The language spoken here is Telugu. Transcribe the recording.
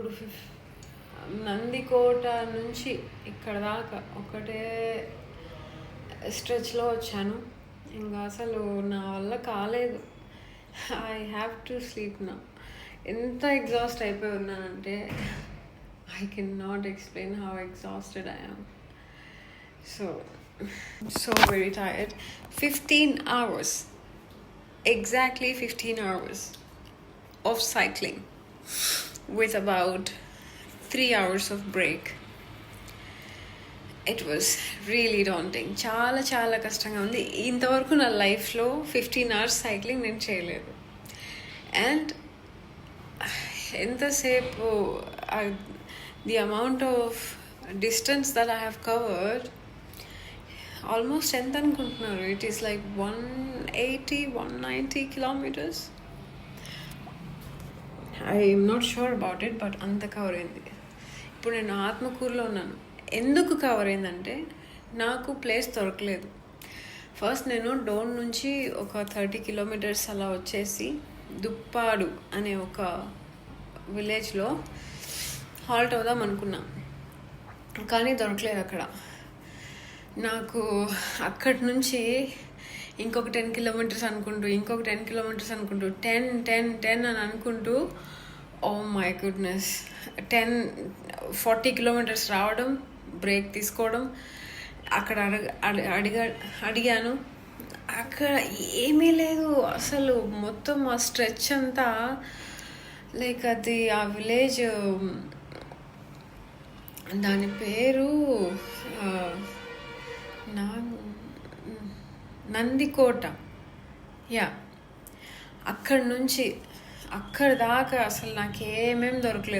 ఇప్పుడు నందికోట నుంచి ఇక్కడ దాకా ఒకటే స్ట్రెచ్లో వచ్చాను. ఇంకా అసలు నా వల్ల కాలేదు. ఐ హ్యావ్ టు స్లీప్ నా. ఎంత ఎగ్జాస్ట్ అయిపోయి ఉన్నానంటే I can not explain how exhausted I am. So very tired. 15 hours, exactly 15 hours of cycling with about 3 hours of break. It was really daunting. చాలా చాలా కష్టంగా ఉంది. ఇంతవరకు నా లైఫ్లో 15 hours సైక్లింగ్ నేను చేయలేదు. అండ్ ఎంతసేపు the amount of distance that I have covered almost ఎంత అనుకుంటున్నారు? It is like 180-190 kilometers. I'm not sure about it, but అంత కవర్ అయింది. ఇప్పుడు నేను ఆత్మకూరులో ఉన్నాను. ఎందుకు కవర్ అయిందంటే నాకు ప్లేస్ దొరకలేదు. ఫస్ట్ నేను డోన్ నుంచి ఒక 30 kilometers అలా వచ్చేసి దుప్పాడు అనే ఒక విలేజ్లో హాల్ట్ అవుదాం అనుకున్నా, కానీ దొరకలేదు అక్కడ. నాకు అక్కడి నుంచి ఇంకొక 10 kilometers అనుకుంటూ, ఇంకొక 10 kilometers అనుకుంటూ, 10 అని అనుకుంటూ, ఓ మై గుడ్నెస్, 40 kilometers రావడం, బ్రేక్ తీసుకోవడం. అక్కడ అడిగాను, అక్కడ ఏమీ లేదు అసలు. మొత్తం ఆ స్ట్రెచ్ అంతా లైక్ అది ఆ విలేజ్, దాని పేరు నందికోట. అక్కడి నుంచి అక్కడి దాకా అసలు నాకేమేం దొరకలేదు.